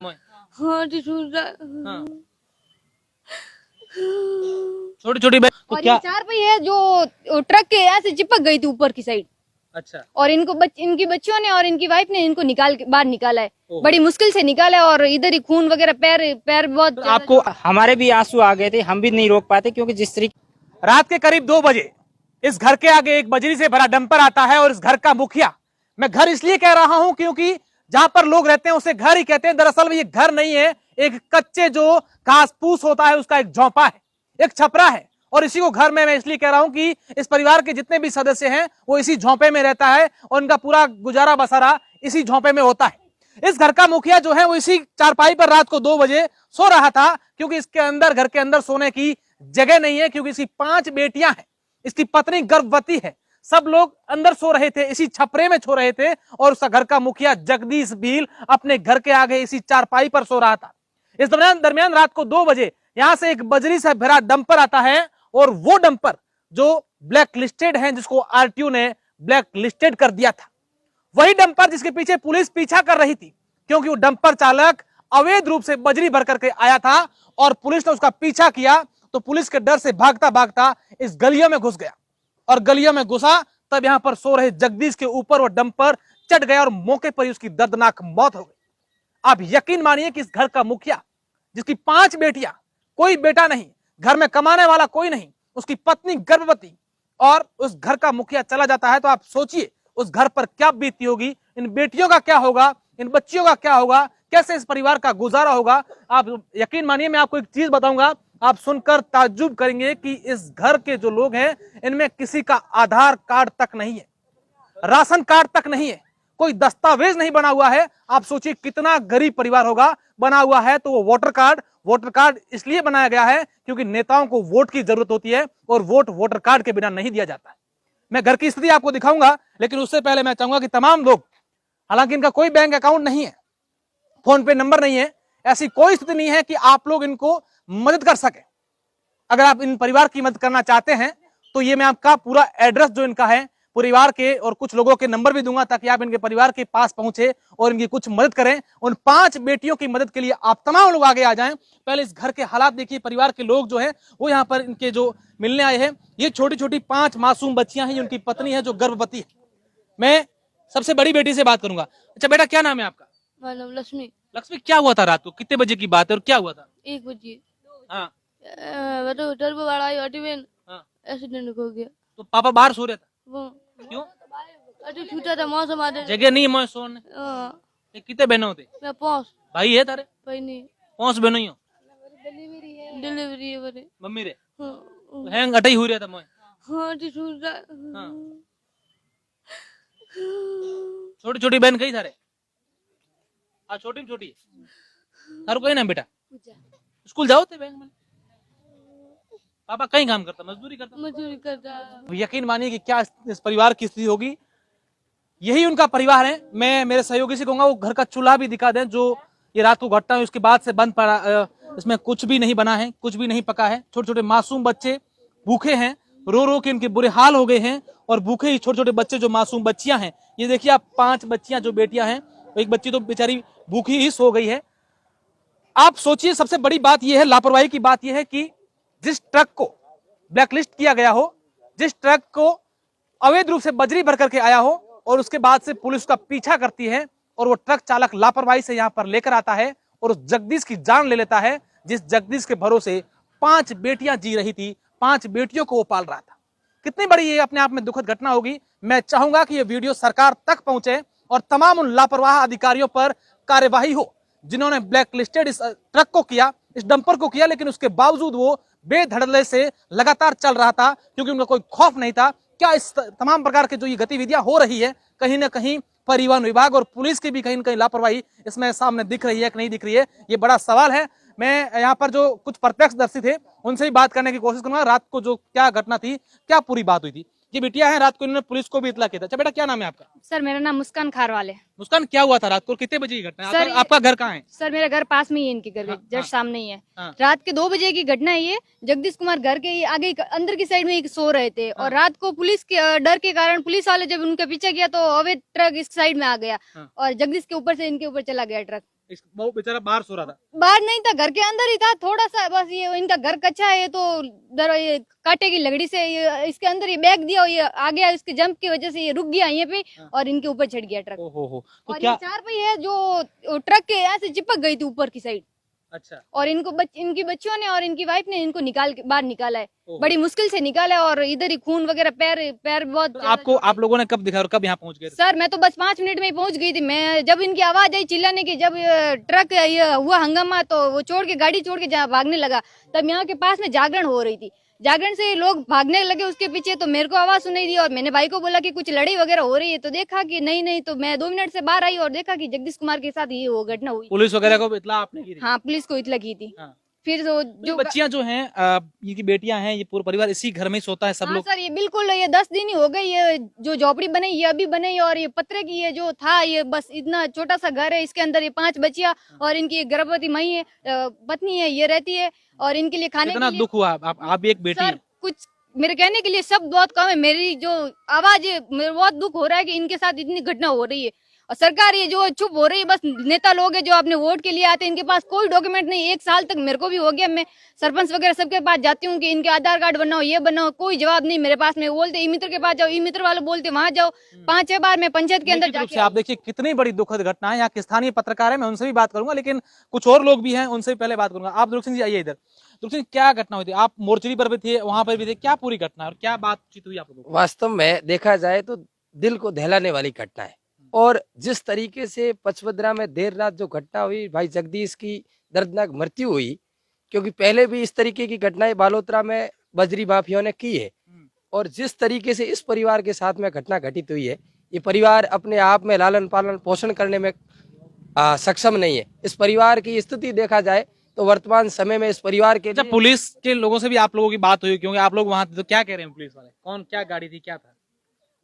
हाँ जी सुन रहा। हाँ। छोटी छोटी बैग तो और क्या? ये चार पहिए है जो ट्रक के ऐसे चिपक गई थी ऊपर की साइड। अच्छा। और इनको इनकी बच्चियों ने और इनकी वाइफ ने इनको बाहर निकाला है। ओहो। बड़ी मुश्किल से निकाला है और इधर ही खून वगैरह पैर पैर बहुत तो ज्यादा आपको हमारे भी आंसू आ गए थे, हम भी नहीं रोक पाते क्योंकि जिस तरीके रात के करीब 2 बजे इस घर के आगे एक बजरी से भरा डंपर आता है और इस घर का मुखिया, मैं घर इसलिए कह रहा हूं क्योंकि जहां पर लोग रहते हैं उसे घर ही कहते हैं, दरअसल ये घर नहीं है, एक कच्चे जो घास फूस होता है उसका एक झोंपा है, एक छपरा है। और इसी को घर में मैं इसलिए कह रहा हूं कि इस परिवार के जितने भी सदस्य हैं वो इसी झोंपे में रहता है और उनका पूरा गुजारा बसारा इसी झोंपे में होता है। इस घर का मुखिया जो है वो इसी चारपाई पर रात को 2 बजे सो रहा था क्योंकि इसके अंदर, घर के अंदर सोने की जगह नहीं है क्योंकि इसकी 5 बेटियां हैं, इसकी पत्नी गर्भवती है, सब लोग अंदर सो रहे थे, इसी छपरे में सो रहे थे और उसका घर का मुखिया जगदीश भील अपने घर के आगे इसी चारपाई पर सो रहा था। इस दरमियान रात को 2 बजे यहां से एक बजरी से भरा डंपर आता है और वो डंपर जो ब्लैक लिस्टेड है, जिसको आरटीओ ने ब्लैक लिस्टेड कर दिया था, वही डंपर जिसके पीछे पुलिस पीछा कर रही थी क्योंकि वो डंपर चालक अवैध रूप से बजरी भर करके आया था और पुलिस ने उसका पीछा किया तो पुलिस के डर से भागता भागता इस गलियों में घुस गया और गलियों में घुसा तब यहां पर सो रहे जगदीश के ऊपर वो डंपर चढ़ गया और मौके पर ही उसकी दर्दनाक मौत हो गई। आप यकीन मानिए कि इस घर का मुखिया, जिसकी 5 बेटियां, कोई बेटा नहीं, घर में कमाने वाला कोई नहीं, उसकी पत्नी गर्भवती और उस घर का मुखिया चला जाता है तो आप सोचिए उस घर पर क्या बीती होगी, इन बेटियों का क्या होगा, इन बच्चियों का क्या होगा, कैसे इस परिवार का गुजारा होगा। आप यकीन मानिए, मैं आपको एक चीज बताऊंगा, आप सुनकर ताज्जुब करेंगे कि इस घर के जो लोग हैं इनमें किसी का आधार कार्ड तक नहीं है, राशन कार्ड तक नहीं है, कोई दस्तावेज नहीं बना हुआ है। आप सोचिए कितना गरीब परिवार होगा। बना हुआ है तो वो वोटर कार्ड इसलिए बनाया गया है क्योंकि नेताओं को वोट की जरूरत होती है और वोट वोटर कार्ड के बिना नहीं दिया जाता है। मैं घर की स्थिति आपको दिखाऊंगा, लेकिन उससे पहले मैं चाहूंगा कि तमाम लोग, हालांकि इनका कोई बैंक अकाउंट नहीं है, फोन पे नंबर नहीं है, ऐसी कोई स्थिति नहीं है कि आप लोग इनको मदद कर सके। अगर आप इन परिवार की मदद करना चाहते हैं तो ये मैं आपका पूरा एड्रेस जो इनका है, परिवार के और कुछ लोगों के नंबर भी दूंगा ताकि आप इनके परिवार के पास पहुंचे और इनकी कुछ मदद करें। उन 5 बेटियों की मदद के लिए आप तमाम लोग आगे आ जाएं। पहले इस घर के हालात देखिए, परिवार के लोग जो हैं वो यहाँ पर इनके जो मिलने आए हैं, ये छोटी छोटी 5 मासूम बच्चियां हैं, उनकी पत्नी है जो गर्भवती है। मैं सबसे बड़ी बेटी से बात करूंगा। अच्छा बेटा, क्या नाम है आपका? मतलब लक्ष्मी। लक्ष्मी, क्या हुआ था रात को, कितने बजे की बात है और क्या हुआ था? 1 बजे हाँ। टर्बो वाला आई ऑटोमेन हाँ। एक्सीडेंट हो गया। तो पापा बाहर सो रहे था? वो क्यों? अरे छूटा था मौसम आते। जगह नहीं है मैं सोने। ये कितने बहनों होते? मैं पहुंच भाई है तारे? भाई नहीं 5 बहनों ही हो? डिलीवरी है बड़े। मम्मी रे हाँ तो हैंग अटई हुई रहा था मैं। हाँ जी सुन रहा। हाँ। छोटी छोटी बहन कही थारे? हाँ, छोटी में छोटी है। थारू कहीं ना बेटा? स्कूल जाओ थे बैंक में? पापा कहीं काम करता, मजदूरी करता। यकीन मानिए कि क्या इस परिवार की स्थिति होगी। यही उनका परिवार है। मैं मेरे सहयोगी से कहूंगा वो घर का चूल्हा भी दिखा दें जो ये रात को घटना हुई उसके बाद से बंद पड़ा, इसमें कुछ भी नहीं बना है, कुछ भी नहीं पका है। छोटे छोटे मासूम बच्चे भूखे हैं, रो रो के इनके बुरे हाल हो गए हैं और भूखे ही छोटे छोटे बच्चे जो मासूम बच्चियां हैं, ये देखिए आप 5 बच्चियां जो बेटियां हैं, एक बच्ची तो बेचारी भूखी ही सो गई है। आप सोचिए, सबसे बड़ी बात यह है, लापरवाही की बात यह है कि जिस ट्रक को ब्लैकलिस्ट किया गया हो, जिस ट्रक को अवैध रूप से बजरी भर करके आया हो और उसके बाद से पुलिस का पीछा करती है और वो ट्रक चालक लापरवाही से यहां पर लेकर आता है और उस जगदीश की जान ले लेता है, जिस जगदीश के भरोसे 5 बेटियां जी रही थी, 5 बेटियों को वो पाल रहा था। कितनी बड़ी ये अपने आप में दुखद घटना होगी। मैं चाहूंगा कि ये वीडियो सरकार तक पहुंचे और तमाम उन लापरवाह अधिकारियों पर कार्यवाही हो जिन्होंने ब्लैक लिस्टेड इस ट्रक को किया, इस डंपर को किया, लेकिन उसके बावजूद वो बेधड़ल्ले से लगातार चल रहा था क्योंकि उनका कोई खौफ नहीं था। क्या इस तमाम प्रकार के जो ये गतिविधियां हो रही है, कहीं ना कहीं परिवहन विभाग और पुलिस की भी कहीं ना कहीं लापरवाही इसमें सामने दिख रही है कि नहीं दिख रही है, ये बड़ा सवाल है। मैं यहाँ पर जो कुछ प्रत्यक्षदर्शी थे उनसे ही बात करने की कोशिश करूंगा, रात को जो क्या घटना थी, क्या पूरी बात हुई थी। ये बिटिया है, रात को इन्होंने पुलिस को भी इतला किया था। अच्छा बेटा, क्या नाम है आपका? सर मेरा नाम मुस्कान खारवाल है। मुस्कान, क्या हुआ था रात को, कितने बजे की घटना है? सर, आपका घर कहाँ है? सर मेरा घर पास में ही है, इनके घर के हाँ, जस्ट सामने ही है। हाँ। रात के 2 बजे की घटना है ये। जगदीश कुमार घर के आगे अंदर की साइड में एक सो रहे थे और रात को पुलिस के डर के कारण पुलिस वाले जब उनका पीछा किया तो अवैध ट्रक इस साइड में आ गया और जगदीश के ऊपर से इनके ऊपर चला गया ट्रक। वो बेचारा बाहर सो रहा था। बाहर नहीं था, घर के अंदर ही था, थोड़ा सा बस ये इनका घर कच्चा है तो ये कांटे की लकड़ी से ये इसके अंदर ये बैग दिया और ये आ गया, इसके जंप की वजह से ये रुक गया यहीं पे और इनके ऊपर चढ़ गया ट्रक। ओहो तो और क्या? ये 4 पहिए है जो ट्रक के ऐसे चिपक गई थी ऊपर की साइड। अच्छा। और इनकी बच्चियों ने और इनकी वाइफ ने इनको बाहर निकाला है, ओहो। बड़ी मुश्किल से निकाला है और इधर ही खून वगैरह, पैर बहुत तो ज्यादा चोट आप लोगों ने कब दिखा और कब यहाँ पहुंच गए थे? सर मैं तो बस 5 मिनट में ही पहुंच गई थी। मैं जब इनकी आवाज आई चिल्लाने की, जब ट्रक ये हुआ हंगामा तो वो गाड़ी छोड़ के जहाँ भागने लगा, तब यहाँ के पास में जागरण हो रही थी। जागरण से लोग भागने लगे उसके पीछे, तो मेरे को आवाज सुनाई दी और मैंने भाई को बोला कि कुछ लड़ाई वगैरह हो रही है, तो देखा कि नहीं, तो मैं 2 मिनट से बाहर आई और देखा कि जगदीश कुमार के साथ ये वो घटना हुई। पुलिस वगैरह को इत्तला आपने की थी? हाँ, पुलिस को इतला की थी। हाँ। फिर जो बच्चियां जो हैं, इनकी बेटियां हैं, ये पूरा परिवार इसी घर में ही सोता है सब हाँ लोग? सर, ये बिल्कुल ये 10 दिन ही हो गए, ये जो झोपड़ी बनी ये अभी बनी और ये पत्थर की ये जो था, ये बस इतना छोटा सा घर है, इसके अंदर ये 5 बच्चियां और इनकी एक गर्भवती माई है, पत्नी है, ये रहती है और इनके लिए खाने कितना के लिए दुख हुआ? आप भी एक बेटी सर हैं। कुछ मेरे कहने के लिए शब्द बहुत कम है। मेरी जो आवाज है, मेरे बहुत दुख हो रहा है कि इनके साथ इतनी घटना हो रही है और सरकार ये जो चुप हो रही है। बस नेता लोग हैं जो अपने वोट के लिए आते हैं, इनके पास कोई डॉक्यूमेंट नहीं। 1 साल तक मेरे को भी हो गया, मैं सरपंच वगैरह सबके पास जाती हूँ कि इनके आधार कार्ड बनाओ, ये बनाओ, कोई जवाब नहीं मेरे पास में। बोलते ई मित्र के पास जाओ, ई मित्र वाले बोलते वहां जाओ। 5-6 बार मैं पंचायत के अंदर निश्चित रूप से जाके आप देखिए कितनी बड़ी दुखद घटना है। यहाँ के स्थानीय पत्रकार है, मैं उनसे भी बात करूंगा, लेकिन कुछ और लोग भी हैं, उनसे भी पहले बात करूंगा। आप दुर्ग सिंह जी आइए इधर। दुर्ग सिंह, क्या घटना हुई थी? आप मोर्चरी पर भी थे, वहां पर भी थे, क्या पूरी घटना और क्या बातचीत हुई आप लोगों को? वास्तव में देखा जाए तो दिल को दहलाने वाली घटना है। और जिस तरीके से पचपदरा में देर रात जो घटना हुई, भाई जगदीश की दर्दनाक मृत्यु हुई, क्योंकि पहले भी इस तरीके की घटनाएं बालोतरा में बजरी माफियाओं ने की है, और जिस तरीके से इस परिवार के साथ में घटना घटित हुई है, ये परिवार अपने आप में लालन पालन पोषण करने में सक्षम नहीं है। इस परिवार की स्थिति देखा जाए तो वर्तमान समय में इस परिवार के जब पुलिस के लोगों से भी आप लोगों की बात हुई, क्योंकि आप लोग वहां थे, तो क्या कह रहे हैं पुलिस वाले? कौन, क्या गाड़ी थी, क्या था?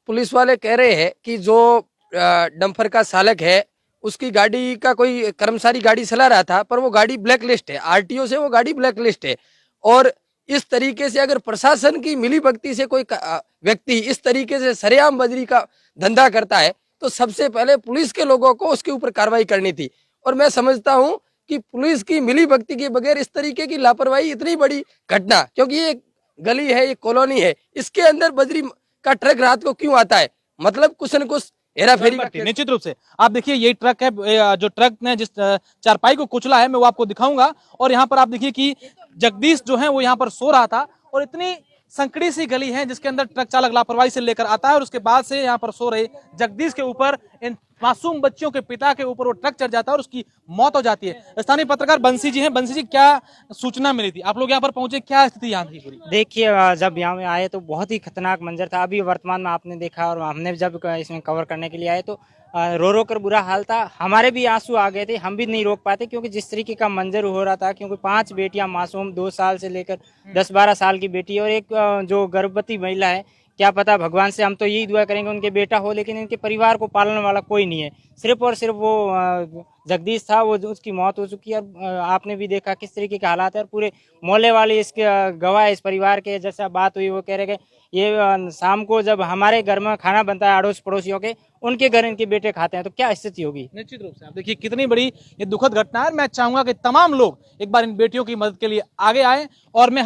पुलिस वाले कह रहे हैं कि जो डंपर का चालक है उसकी गाड़ी का कोई कर्मचारी गाड़ी चला रहा था, पर वो गाड़ी ब्लैक लिस्ट है, आरटीओ से वो गाड़ी ब्लैक लिस्ट है। और इस तरीके से अगर प्रशासन की मिलीभगती से कोई व्यक्ति इस तरीके से सरेआम बजरी का धंधा करता है तो सबसे पहले पुलिस के लोगों को उसके ऊपर कार्रवाई करनी थी। और मैं समझता हूं कि पुलिस की मिलीभगती के बगैर इस तरीके की लापरवाही, इतनी बड़ी घटना, क्योंकि ये गली है, ये कॉलोनी है, इसके अंदर बजरी का ट्रक रात को क्यों आता है? मतलब कुछ न कुछ हेराफेरी का। निश्चित रूप से आप देखिए, यही ट्रक है, जो ट्रक ने जिस चारपाई को कुचला है, मैं वो आपको दिखाऊंगा। और यहाँ पर आप देखिए कि जगदीश जो है वो यहाँ पर सो रहा था, और इतनी संकड़ी सी गली है जिसके अंदर ट्रक चालक लापरवाही से लेकर आता है और उसके बाद से यहाँ पर सो रहे जगदीश के ऊपर, इन मासूम बच्चियों के पिता के ऊपर वो ट्रक चढ़ जाता है और उसकी मौत हो जाती है। स्थानीय पत्रकार बंसी जी हैं। बंसी जी, क्या सूचना मिली थी? आप लोग यहाँ पर पहुंचे, क्या स्थिति यहाँ थी पूरी? देखिए, जब यहाँ में आए तो बहुत ही खतरनाक मंजर था। अभी वर्तमान में आपने देखा और हमने जब इसमें कवर करने के लिए आए तो रो रो कर बुरा हाल था। हमारे भी आंसू आ गए थे, हम भी नहीं रोक पाते, क्योंकि जिस तरीके का मंजर हो रहा था, क्योंकि 5 बेटियां मासूम, 2 साल से लेकर 10-12 साल की बेटी और एक जो गर्भवती महिला है। क्या पता, भगवान से हम तो यही दुआ करेंगे उनके बेटा हो, लेकिन इनके परिवार को पालने वाला कोई नहीं है। सिर्फ और सिर्फ वो जगदीश था, वो उसकी मौत हो चुकी है। और आपने भी देखा किस तरीके के हालात है, और पूरे मोहल्ले वाले इसके गवाह, इस परिवार के। जैसा बात हुई, वो कह रहे कि ये शाम को जब हमारे घर में खाना बनता है अड़ोस पड़ोसियों के, उनके घर इनके बेटे खाते हैं, तो क्या स्थिति होगी? निश्चित रूप से आप देखिए कितनी बड़ी ये दुखद घटना है। मैं चाहूंगा कि तमाम लोग एक बार इन बेटियों की मदद के लिए आगे आए, और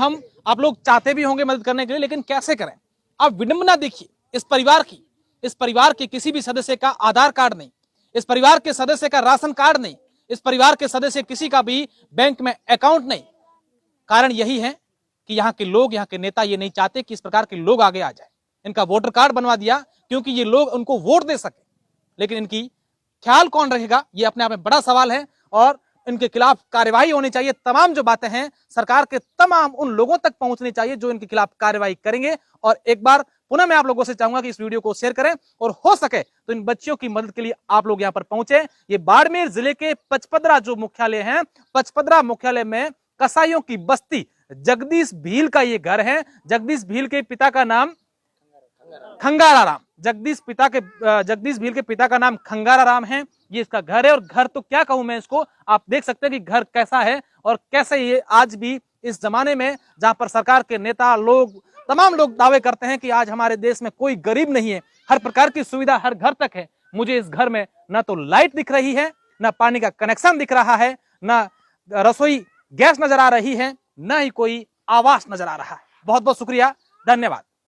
आप लोग चाहते भी होंगे मदद करने के लिए, लेकिन कैसे करें? आप विडंबना देखिए इस परिवार के किसी भी सदस्य का आधार कार्ड नहीं, इस परिवार के सदस्य का राशन कार्ड नहीं, इस परिवार के सदस्य किसी का भी बैंक में अकाउंट नहीं। कारण यही है कि यहाँ के लोग, यहाँ के नेता ये नहीं चाहते कि इस प्रकार के लोग आगे आ जाए। इनका वोटर कार्ड बनवा दिया क्योंकि ये लोग उनको वोट दे सके, लेकिन इनकी ख्याल कौन रखेगा, ये अपने आप में बड़ा सवाल है। और इनके खिलाफ कार्यवाही होनी चाहिए। तमाम जो बातें हैं सरकार के तमाम उन लोगों तक पहुंचनी चाहिए जो इनके खिलाफ कार्यवाही करेंगे। और एक बार पुनः मैं आप लोगों से चाहूंगा कि इस वीडियो को शेयर करें, और हो सके तो इन बच्चियों की मदद के लिए आप लोग यहां पर पहुंचे। ये बाड़मेर जिले के पचपदरा जो मुख्यालय है, पचपदरा मुख्यालय में कसाईयों की बस्ती जगदीश भील का ये घर है। जगदीश भील के पिता का नाम खंगाराराम, जगदीश भील के पिता का नाम खंगाराराम है। ये इसका घर है, और घर तो क्या कहूं मैं इसको, आप देख सकते हैं कि घर कैसा है और कैसे ये आज भी इस जमाने में, जहां पर सरकार के नेता लोग, तमाम लोग दावे करते हैं कि आज हमारे देश में कोई गरीब नहीं है, हर प्रकार की सुविधा हर घर तक है। मुझे इस घर में न तो लाइट दिख रही है, न पानी का कनेक्शन दिख रहा है, न रसोई गैस नजर आ रही है, न ही कोई आवास नजर आ रहा है। बहुत बहुत शुक्रिया, धन्यवाद।